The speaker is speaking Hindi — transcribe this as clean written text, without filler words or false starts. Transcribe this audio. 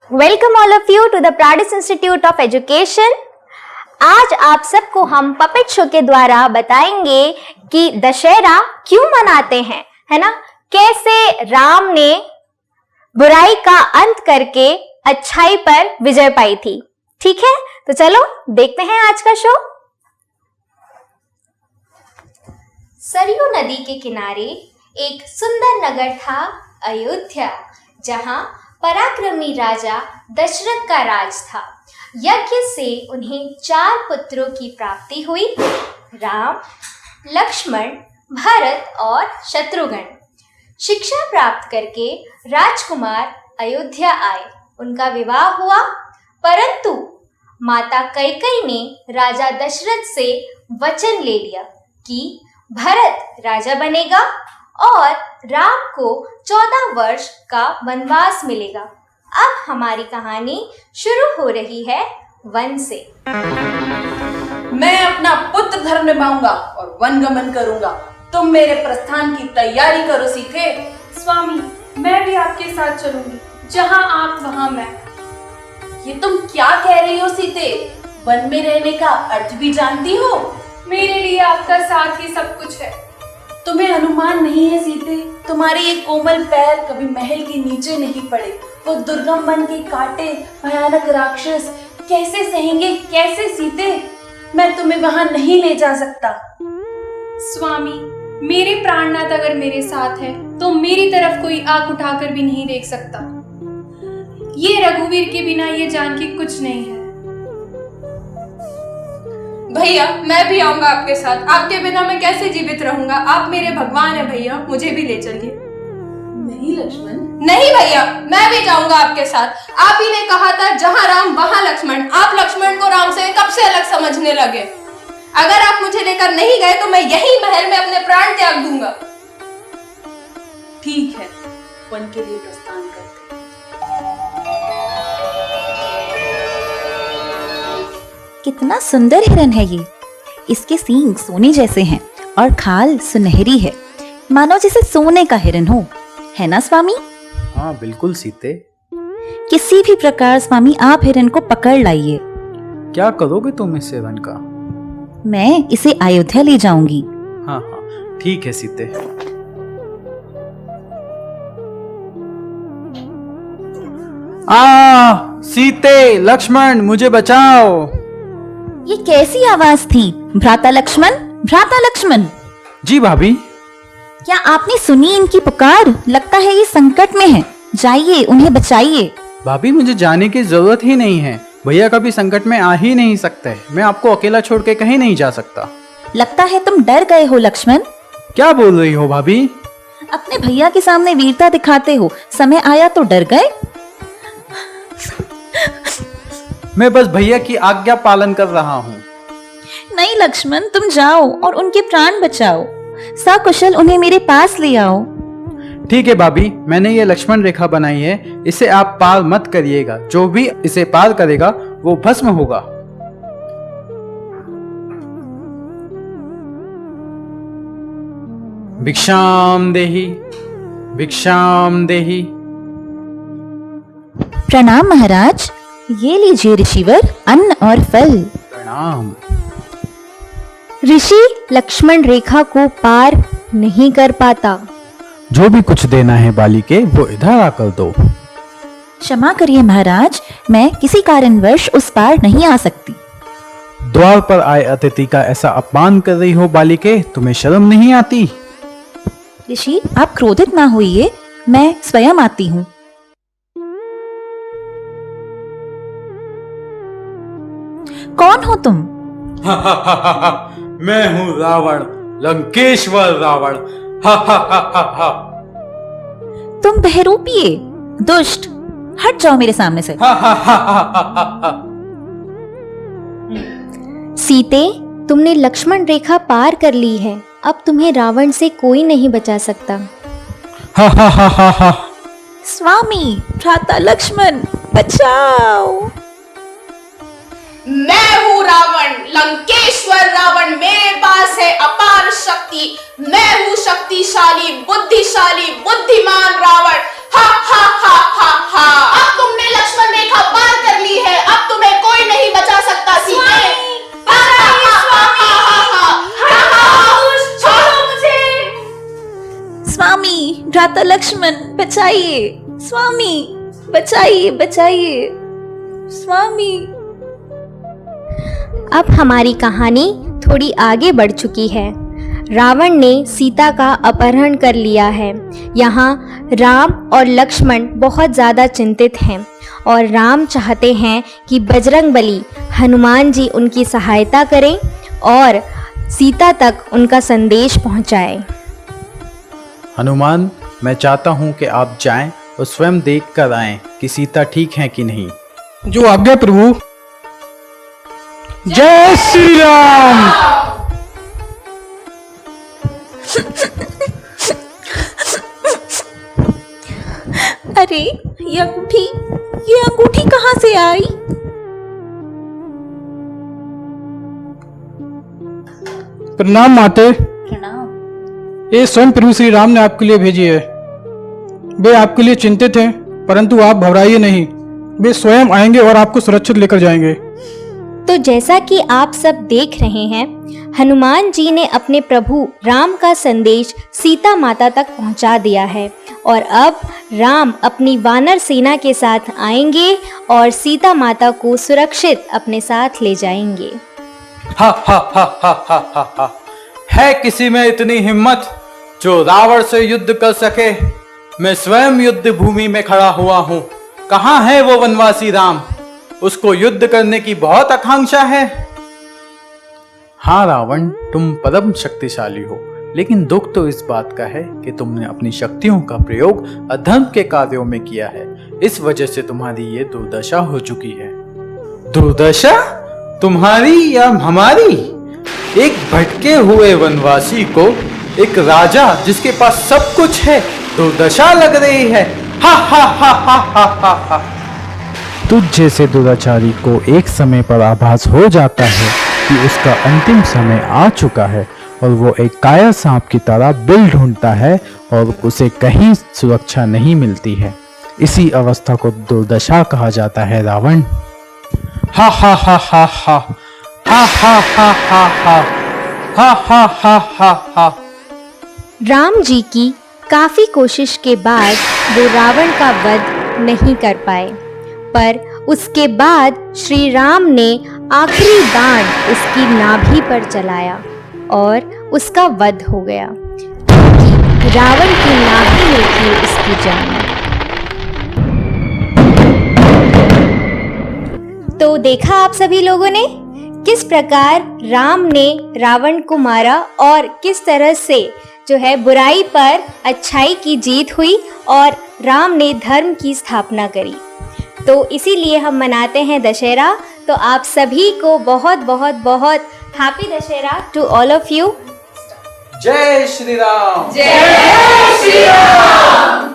Welcome all of you to the Pradis institute of education. आज आप सबको हम पपेट शो के द्वारा बताएंगे कि दशहरा क्यों मनाते हैं, है ना। कैसे राम ने बुराई का अंत करके अच्छाई पर विजय पाई थी। ठीक है, तो चलो देखते हैं आज का शो। सरयू नदी के किनारे एक सुंदर नगर था अयोध्या, जहां पराक्रमी राजा दशरथ का राज था। यज्ञ से उन्हें 4 पुत्रों की प्राप्ति हुई, राम, लक्ष्मण, भरत और शत्रुघ्न। शिक्षा प्राप्त करके राजकुमार अयोध्या आए, उनका विवाह हुआ, परंतु माता कैकेयी ने राजा दशरथ से वचन ले लिया कि भरत राजा बनेगा और राम को 14 वर्ष का वनवास मिलेगा। अब हमारी कहानी शुरू हो रही है वन से। मैं अपना पुत्र धर्म निभाऊंगा और वनगमन करूंगा। तुम मेरे प्रस्थान की तैयारी करो सीते। स्वामी, मैं भी आपके साथ चलूंगी, जहां आप वहां मैं। ये तुम क्या कह रही हो सीते? वन में रहने का अर्थ भी जानती हो? मेरे लिए आपका साथ ही सब कुछ है। तुम्हें अनुमान नहीं है सीते, तुम्हारे ये कोमल पैर कभी महल के नीचे नहीं पड़े। वो दुर्गम वन के कांटे, भयानक राक्षस कैसे सहेंगे, कैसे सीते? मैं तुम्हें वहां नहीं ले जा सकता। स्वामी, मेरे प्राणनाथ अगर मेरे साथ है तो मेरी तरफ कोई आंख उठाकर भी नहीं देख सकता। ये रघुवीर के बिना ये जान की कुछ नहीं है। भैया, मैं भी आऊंगा आपके साथ। आपके बिना मैं कैसे जीवित रहूंगा? आप मेरे भगवान हैं भैया, मुझे भी ले चलिए। नहीं लक्ष्मण। नहीं भैया, मैं भी जाऊंगा आपके साथ। आप ही ने कहा था जहां राम वहां लक्ष्मण। आप लक्ष्मण को राम से कब से अलग समझने लगे? अगर आप मुझे लेकर नहीं गए तो मैं यही महल में अपने प्राण त्याग दूंगा। ठीक है, वन के लिए प्रस्थान करते। कितना सुंदर हिरन है ये। इसके सींग सोने जैसे हैं और खाल सुनहरी है, मानो जैसे सोने का हिरन हो, है ना स्वामी? हाँ बिल्कुल सीते। किसी भी प्रकार स्वामी आप हिरन को पकड़ लाइए। क्या करोगे तुम इस हिरन का? मैं इसे अयोध्या ले जाऊंगी। हाँ हाँ ठीक है सीते। सीते, लक्ष्मण मुझे बचाओ। ये कैसी आवाज थी? भ्राता लक्ष्मण, भ्राता लक्ष्मण। जी भाभी। क्या आपने सुनी इनकी पुकार? लगता है ये संकट में है, जाइए उन्हें बचाइए। भाभी मुझे जाने की जरूरत ही नहीं है, भैया कभी संकट में आ ही नहीं सकते। मैं आपको अकेला छोड़ के कहीं नहीं जा सकता। लगता है तुम डर गए हो लक्ष्मण। क्या बोल रही हो भाभी? अपने भैया के सामने वीरता दिखाते हो, समय आया तो डर गए। मैं बस भैया की आज्ञा पालन कर रहा हूँ। नहीं लक्ष्मण, तुम जाओ और उनके प्राण बचाओ। सकुशल उन्हें मेरे पास ले आओ। ठीक है भाभी, मैंने ये लक्ष्मण रेखा बनाई है, इसे आप पार मत करिएगा। जो भी इसे पार करेगा वो भस्म होगा। भिक्षाम देहि, भिक्षाम देहि। प्रणाम महाराज, ये लीजिए ऋषिवर अन्न और फल। प्रणाम। ऋषि लक्ष्मण रेखा को पार नहीं कर पाता। जो भी कुछ देना है बालिके वो इधर आकर दो। क्षमा करिए महाराज, मैं किसी कारणवश उस पार नहीं आ सकती। द्वार पर आए अतिथि का ऐसा अपमान कर रही हो बालिके, तुम्हें शर्म नहीं आती? ऋषि आप क्रोधित ना होइए, मैं स्वयं आती हूँ। कौन हो तुम? मैं हूँ रावण, लंकेश्वर रावण। तुम बहरूपिये, दुष्ट, हट जाओ मेरे सामने से। सीते, तुमने लक्ष्मण रेखा पार कर ली है, अब तुम्हें रावण से कोई नहीं बचा सकता। स्वामी, भ्राता लक्ष्मण, बचाओ। मैं हूँ रावण, लंकेश्वर रावण। मेरे पास है अपार शक्ति। मैं हूँ शक्तिशाली, बुद्धिशाली, बुद्धिमान रावण। हा हा हा हा हा। अब तुमने लक्ष्मण माता लक्ष्मण बचाइए, स्वामी बचाइए, बचाइए स्वामी। अब हमारी कहानी थोड़ी आगे बढ़ चुकी है। रावण ने सीता का अपहरण कर लिया है। यहाँ राम और लक्ष्मण बहुत ज़्यादा चिंतित हैं और राम चाहते हैं कि बजरंगबली हनुमान जी उनकी सहायता करें और सीता तक उनका संदेश पहुँचाएं। हनुमान, मैं चाहता हूँ कि आप जाएं और स्वयं देख कर आएं कि सीता ठीक है कि नहीं। जो आज्ञा प्रभु। जय श्री राम। अरे ये अंगूठी कहाँ से आई? प्रणाम माते। प्रणाम। ये स्वयं प्रभु श्री राम ने आपके लिए भेजी है। वे आपके लिए चिंतित हैं, परंतु आप घबराइए नहीं, वे स्वयं आएंगे और आपको सुरक्षित लेकर जाएंगे। तो जैसा कि आप सब देख रहे हैं, हनुमान जी ने अपने प्रभु राम का संदेश सीता माता तक पहुंचा दिया है और अब राम अपनी वानर सेना के साथ आएंगे और सीता माता को सुरक्षित अपने साथ ले जाएंगे। हा हा हा हा हा हा हा। है किसी में इतनी हिम्मत जो रावण से युद्ध कर सके? मैं स्वयं युद्ध भूमि में खड़ा हुआ हूँ। कहाँ है वो वनवासी राम? उसको युद्ध करने की बहुत आकांक्षा है। हाँ रावण, तुम परम शक्तिशाली हो, लेकिन दुख तो इस बात का है कि तुमने अपनी शक्तियों का प्रयोग अधर्म के कार्यों में किया है। इस वजह से तुम्हारी ये दुर्दशा हो चुकी है। दुर्दशा? तुम्हारी या हमारी? एक भटके हुए वनवासी को एक राजा जिसके पास सब कुछ है दुर्दशा लग रही है। हा हा हा हा हा हा हा। तुझ जैसे दुराचारी को एक समय पर आभास हो जाता है कि उसका अंतिम समय आ चुका है और वो एक काया सांप की तरह बिल ढूंढता है और उसे कहीं सुरक्षा नहीं मिलती है। इसी अवस्था को दुर्दशा कहा जाता है रावण। हा हा हा हा हा हा हा हा हा हा हा हा हा हा हा। राम जी की काफी कोशिश के बाद वो रावण का वध नहीं कर पाए, पर उसके बाद श्री राम ने आखिरी बाण उसकी नाभि पर चलाया और उसका वध हो गया, क्योंकि रावण की नाभि में थी उसकी जान। तो देखा आप सभी लोगों ने किस प्रकार राम ने रावण को मारा और किस तरह से जो है बुराई पर अच्छाई की जीत हुई और राम ने धर्म की स्थापना करी। तो इसीलिए हम मनाते हैं दशहरा। तो आप सभी को बहुत बहुत बहुत happy Dussehra to all of you. जय श्री राम। जय श्री राम।